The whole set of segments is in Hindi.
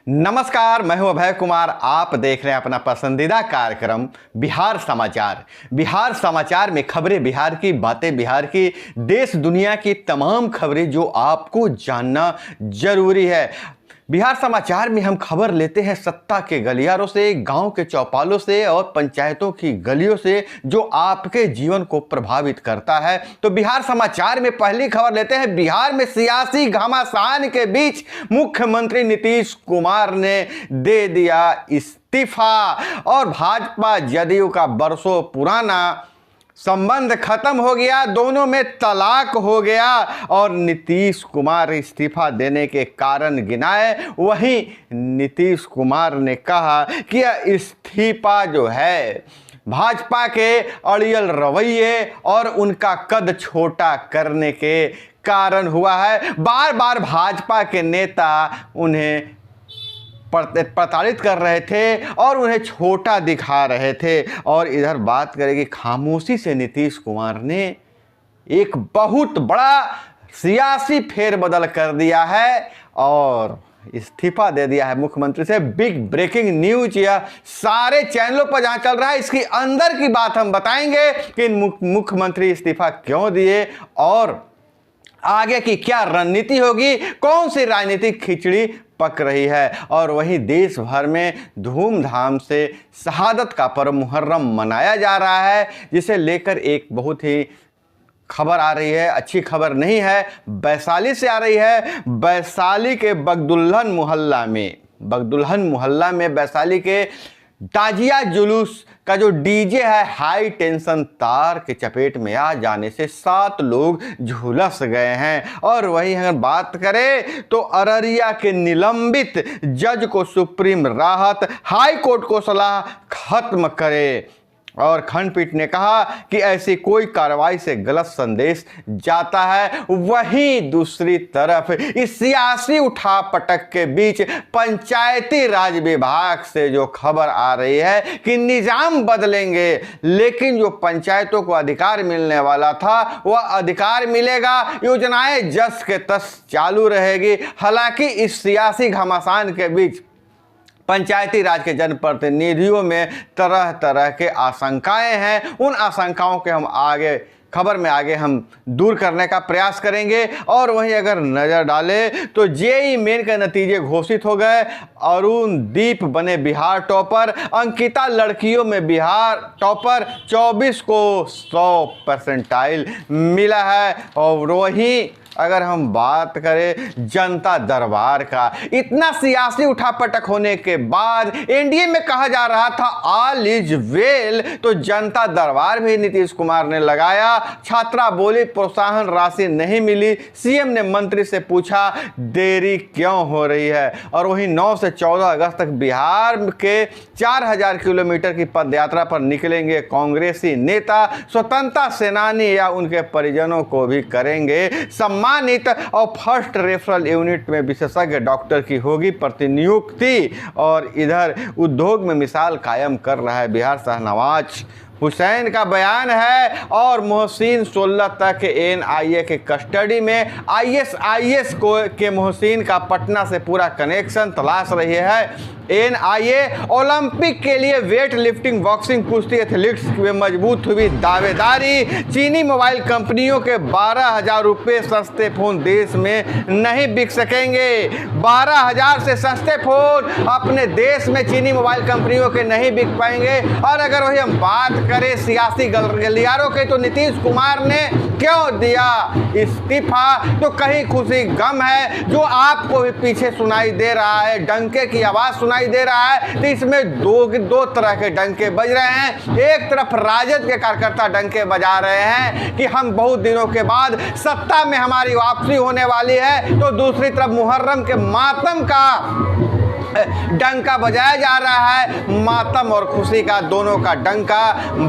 नमस्कार, मैं हूं अभय कुमार। आप देख रहे हैं अपना पसंदीदा कार्यक्रम बिहार समाचार। बिहार समाचार में खबरें बिहार की, बातें बिहार की, देश दुनिया की तमाम खबरें जो आपको जानना जरूरी है। बिहार समाचार में हम खबर लेते हैं सत्ता के गलियारों से, गांव के चौपालों से और पंचायतों की गलियों से, जो आपके जीवन को प्रभावित करता है। तो बिहार समाचार में पहली खबर लेते हैं। बिहार में सियासी घमासान के बीच मुख्यमंत्री नीतीश कुमार ने दे दिया इस्तीफा और भाजपा जदयू का बरसों पुराना संबंध खत्म हो गया, दोनों में तलाक हो गया और नीतीश कुमार इस्तीफा देने के कारण गिनाए। वहीं नीतीश कुमार ने कहा कि यह इस्तीफा जो है भाजपा के अड़ियल रवैये और उनका कद छोटा करने के कारण हुआ है। बार बार भाजपा के नेता उन्हें प्रताड़ित कर रहे थे और उन्हें छोटा दिखा रहे थे। और इधर बात करें कि खामोशी से नीतीश कुमार ने एक बहुत बड़ा सियासी फेरबदल कर दिया है और इस्तीफा दे दिया है मुख्यमंत्री से। बिग ब्रेकिंग न्यूज यह सारे चैनलों पर जहां चल रहा है, इसकी अंदर की बात हम बताएंगे कि मुख्यमंत्री इस्तीफा क्यों दिए और आगे की क्या रणनीति होगी, कौन सी राजनीतिक खिचड़ी पक रही है। और वहीं देश भर में धूमधाम से शहादत का पर्व मुहर्रम मनाया जा रहा है, जिसे लेकर एक बहुत ही खबर आ रही है। अच्छी खबर नहीं है, वैशाली से आ रही है। वैशाली के बगदुल्हन मोहल्ला में वैशाली के ताजिया जुलूस का जो डीजे है, हाई टेंशन तार के चपेट में आ जाने से 7 लोग झुलस गए हैं। और वही अगर बात करें तो अररिया के निलंबित जज को सुप्रीम राहत, हाई कोर्ट को सलाह खत्म करे और खंडपीठ ने कहा कि ऐसी कोई कार्रवाई से गलत संदेश जाता है। वहीं दूसरी तरफ इस सियासी उठापटक के बीच पंचायती राज विभाग से जो खबर आ रही है कि निजाम बदलेंगे, लेकिन जो पंचायतों को अधिकार मिलने वाला था वह अधिकार मिलेगा, योजनाएं जस के तस चालू रहेगी। हालांकि इस सियासी घमासान के बीच पंचायती राज के जनप्रतिनिधियों में तरह तरह के आशंकाएं हैं। उन आशंकाओं के हम खबर में आगे हम दूर करने का प्रयास करेंगे। और वहीं अगर नज़र डालें तो जेईई मेन के नतीजे घोषित हो गए। अरुणदीप बने बिहार टॉपर, अंकिता लड़कियों में बिहार टॉपर, 24 को 100% मिला है। और वहीं अगर हम बात करें जनता दरबार का, इतना सियासी उठापटक होने के बाद एनडीए में कहा जा रहा था ऑल इज वेल, तो जनता दरबार भी नीतीश कुमार ने लगाया। छात्रा बोली प्रोत्साहन राशि नहीं मिली, सीएम ने मंत्री से पूछा देरी क्यों हो रही है। और वहीं 9 से 14 अगस्त तक बिहार के 4000 किलोमीटर की पदयात्रा पर निकलेंगे कांग्रेसी नेता, स्वतंत्रता सेनानी या उनके परिजनों को भी करेंगे सम्मानित और फर्स्ट रेफरल यूनिट में विशेषज्ञ डॉक्टर की होगी प्रतिनियुक्ति। और इधर उद्योग में मिसाल कायम कर रहा है बिहार। शाहनवाज हुसैन का बयान है और मोहसिन 16 तक एनआईए के कस्टडी में। आईएसआईएस के मोहसिन का पटना से पूरा कनेक्शन तलाश रही है एनआईए। ओलंपिक के लिए वेट लिफ्टिंग, बॉक्सिंग, कुश्ती, एथलीट्स में मजबूत हुई दावेदारी। चीनी मोबाइल कंपनियों के 12,000 रुपये सस्ते फोन देश में नहीं बिक सकेंगे। 12,000 से सस्ते फोन अपने देश में चीनी मोबाइल कंपनियों के नहीं बिक पाएंगे। और अगर वही हम बात करें सियासी गलियारों के, तो नीतीश कुमार ने क्यों दिया इस्तीफा, तो कहीं खुशी गम है जो आपको भी पीछे सुनाई दे रहा है, डंके की आवाज सुनाई दे रहा है। तो इसमें दो तरह के डंके बज रहे हैं। एक तरफ राजद के कार्यकर्ता डंके बजा रहे हैं कि हम बहुत दिनों के बाद सत्ता में हमारी वापसी होने वाली है, तो दूसरी तरफ मुहर्रम के मातम का डंका बजाया जा रहा है। मातम और खुशी का दोनों का डंका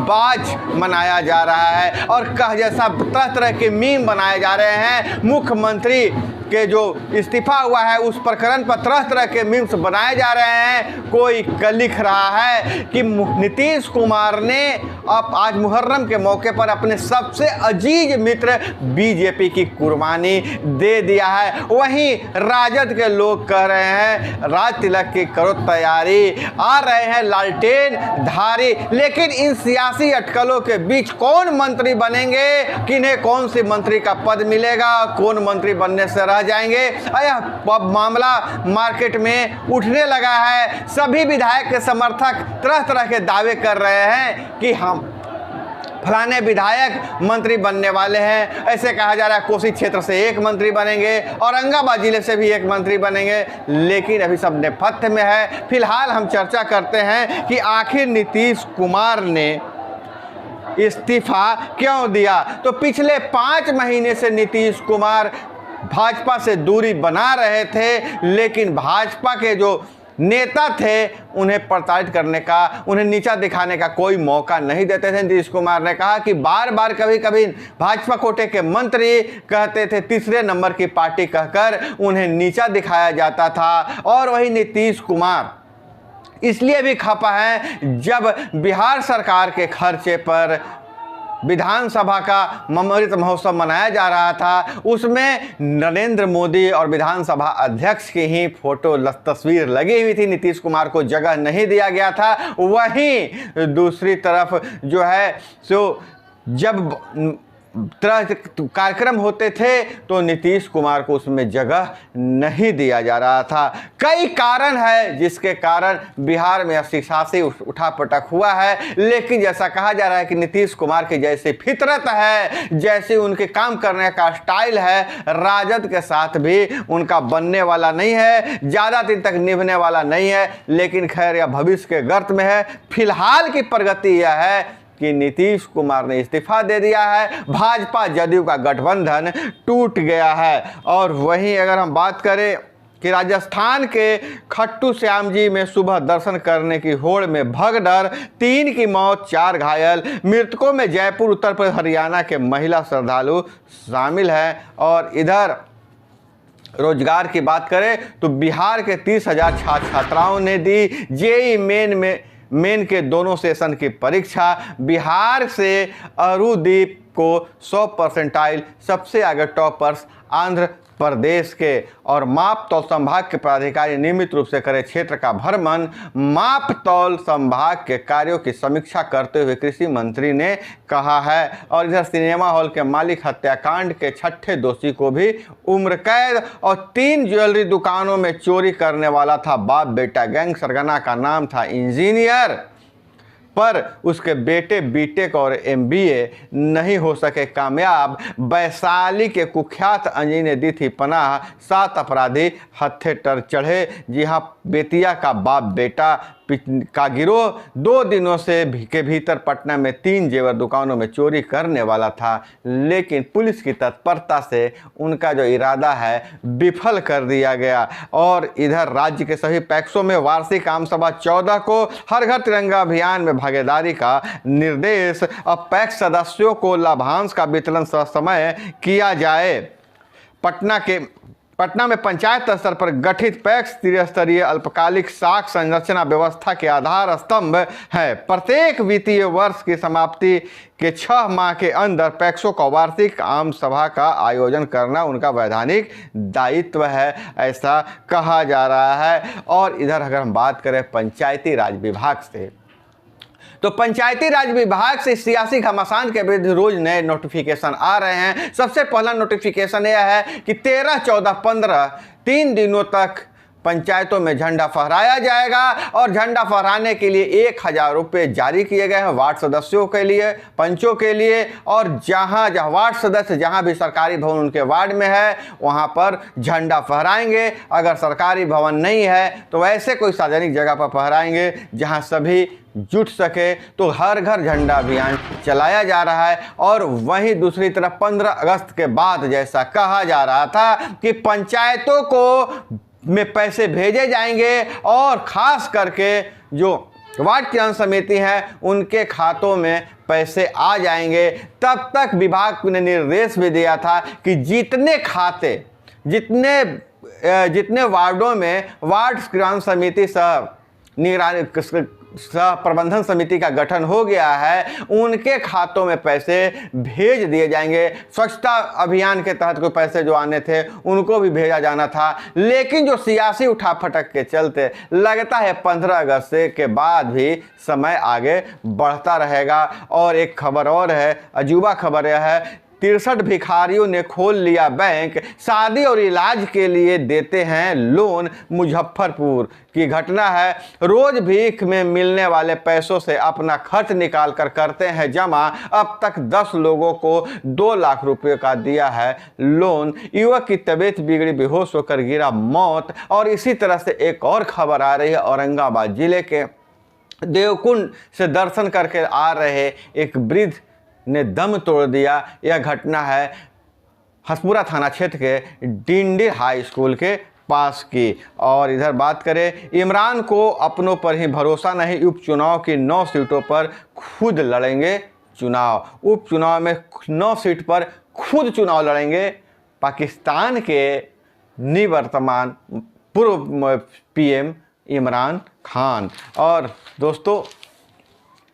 बाज मनाया जा रहा है और कह जैसा तरह तरह के मीम बनाए जा रहे हैं। मुख्यमंत्री के जो इस्तीफा हुआ है उस प्रकरण पर तरह तरह के मीम्स बनाए जा रहे हैं। कोई लिख रहा है कि नीतीश कुमार ने अब आज मुहर्रम के मौके पर अपने सबसे अजीज मित्र बीजेपी की कुर्बानी दे दिया है। वहीं राजद के लोग कह रहे हैं राज तिलक की करो तैयारी, आ रहे हैं लालटेन धारी। लेकिन इन सियासी अटकलों के बीच कौन मंत्री बनेंगे, किन्हें कौन सी मंत्री का पद मिलेगा, कौन मंत्री बनने से रह जाएंगे, अब मामला मार्केट में उठने लगा है। सभी विधायक के समर्थक तरह तरह के दावे कर रहे हैं कि हम फलाने विधायक मंत्री बनने वाले हैं। ऐसे कहा जा रहा है कोसी क्षेत्र से एक मंत्री बनेंगे, औरंगाबाद जिले से भी एक मंत्री बनेंगे। लेकिन अभी सब नेपथ्य में है। फिलहाल हम चर्चा करते हैं कि आखिर नीतीश कुमार ने इस्तीफा क्यों दिया। तो पिछले 5 महीने से नीतीश कुमार भाजपा से दूरी बना रहे थे, लेकिन भाजपा के जो नेता थे उन्हें प्रताड़ित करने का, उन्हें नीचा दिखाने का कोई मौका नहीं देते थे। नीतीश कुमार ने कहा कि बार बार कभी कभी भाजपा कोटे के मंत्री कहते थे तीसरे नंबर की पार्टी कहकर उन्हें नीचा दिखाया जाता था। और वही नीतीश कुमार इसलिए भी खपा है जब बिहार सरकार के खर्चे पर विधानसभा का अमृत महोत्सव मनाया जा रहा था, उसमें नरेंद्र मोदी और विधानसभा अध्यक्ष की ही फोटो तस्वीर लगी हुई थी। नीतीश कुमार को जगह नहीं दिया गया था। वहीं दूसरी तरफ जो है सो जब तरह कार्यक्रम होते थे तो नीतीश कुमार को उसमें जगह नहीं दिया जा रहा था। कई कारण है जिसके कारण बिहार में सियासी उठापटक हुआ है। लेकिन जैसा कहा जा रहा है कि नीतीश कुमार की जैसी फितरत है, जैसे उनके काम करने का स्टाइल है, राजद के साथ भी उनका बनने वाला नहीं है, ज़्यादा दिन तक निभने वाला नहीं है। लेकिन खैर यह भविष्य के गर्त में है। फिलहाल की प्रगति यह है कि नीतीश कुमार ने इस्तीफा दे दिया है, भाजपा जदयू का गठबंधन टूट गया है। और वहीं अगर हम बात करें कि राजस्थान के खट्टू श्याम जी में सुबह दर्शन करने की होड़ में भगदड़, 3 की मौत 4 घायल। मृतकों में जयपुर, उत्तर प्रदेश, हरियाणा के महिला श्रद्धालु शामिल हैं। और इधर रोजगार की बात करें तो बिहार के 30,000 छात्र छात्राओं ने दी जेईई मेन के दोनों सेशन की परीक्षा। बिहार से अरुदीप को 100% सबसे आगे टॉपर्स आंध्र प्रदेश के। और माप तौल संभाग के पदाधिकारी नियमित रूप से करें क्षेत्र का भ्रमण। माप तौल संभाग के कार्यों की समीक्षा करते हुए कृषि मंत्री ने कहा है। और इधर सिनेमा हॉल के मालिक हत्याकांड के 6ठे दोषी को भी उम्र कैद। और 3 ज्वेलरी दुकानों में चोरी करने वाला था बाप बेटा गैंग। सरगना का नाम था इंजीनियर, पर उसके बेटे बीटेक और एमबीए नहीं हो सके कामयाब। वैशाली के कुख्यात अंजी ने दी थी पनाह, 7 अपराधी हत्थे पर चढ़े। जी हाँ, बेतिया का बाप बेटा का गिरोह 2 दिनों से के भीतर पटना में 3 जेवर दुकानों में चोरी करने वाला था। लेकिन पुलिस की तत्परता से उनका जो इरादा है विफल कर दिया गया। और इधर राज्य के सभी पैक्सों में वार्षिक आम सभा 14 को हर घर तिरंगा अभियान में भागीदारी का निर्देश। अब पैक्स सदस्यों को लाभांश का वितरण समय किया जाए। पटना में पंचायत स्तर पर गठित पैक्स त्रिस्तरीय अल्पकालिक साख संरचना व्यवस्था के आधार स्तंभ है। प्रत्येक वित्तीय वर्ष की समाप्ति के 6 माह के अंदर पैक्सों का वार्षिक आम सभा का आयोजन करना उनका वैधानिक दायित्व है, ऐसा कहा जा रहा है। और इधर अगर हम बात करें पंचायती राज विभाग से, तो पंचायती राज विभाग से सियासी घमासान के विरुद्ध रोज नए नोटिफिकेशन आ रहे हैं। सबसे पहला नोटिफिकेशन यह है कि 13, 14, 15 3 दिनों तक पंचायतों में झंडा फहराया जाएगा। और झंडा फहराने के लिए 1,000 रुपये जारी किए गए हैं वार्ड सदस्यों के लिए, पंचों के लिए। और जहां वार्ड सदस्य जहां भी सरकारी भवन उनके वार्ड में है वहां पर झंडा फहराएंगे। अगर सरकारी भवन नहीं है तो वैसे कोई सार्वजनिक जगह पर फहराएंगे जहां सभी जुट सके। तो हर घर झंडा अभियान चलाया जा रहा है। और वहीं दूसरी तरफ 15 अगस्त के बाद जैसा कहा जा रहा था कि पंचायतों को में पैसे भेजे जाएंगे और खास करके जो वार्ड किसान समिति है उनके खातों में पैसे आ जाएंगे। तब तक विभाग ने निर्देश भी दिया था कि जितने खाते जितने वार्डों में वार्ड क्रियान्वयन समिति सह निगरानी सह प्रबंधन समिति का गठन हो गया है, उनके खातों में पैसे भेज दिए जाएंगे। स्वच्छता अभियान के तहत कोई पैसे जो आने थे उनको भी भेजा जाना था, लेकिन जो सियासी उठाफटक के चलते लगता है 15 अगस्त के बाद भी समय आगे बढ़ता रहेगा। और एक खबर और है, अजूबा खबर यह है, 63 भिखारियों ने खोल लिया बैंक, शादी और इलाज के लिए देते हैं लोन। मुजफ्फरपुर की घटना है। रोज भीख में मिलने वाले पैसों से अपना खर्च निकाल कर करते हैं जमा। अब तक 10 लोगों को 2 लाख रुपए का दिया है लोन। युवक की तबीयत बिगड़ी, बेहोश होकर गिरा, मौत। और इसी तरह से एक और खबर आ रही है, औरंगाबाद जिले के देवकुंड से दर्शन करके आ रहे एक वृद्ध ने दम तोड़ दिया। यह घटना है हसपुरा थाना क्षेत्र के डिंडी हाई स्कूल के पास की। और इधर बात करें, इमरान को अपनों पर ही भरोसा नहीं, उपचुनाव की 9 सीटों पर खुद लड़ेंगे चुनाव। उपचुनाव में 9 सीट पर खुद चुनाव लड़ेंगे पाकिस्तान के निवर्तमान पूर्व पीएम इमरान खान। और दोस्तों,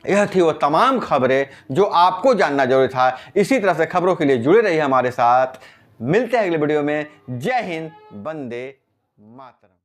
यह थी वो तमाम खबरें जो आपको जानना जरूरी था। इसी तरह से खबरों के लिए जुड़े रहिए हमारे साथ। मिलते हैं अगले वीडियो में। जय हिंद, वंदे मातरम।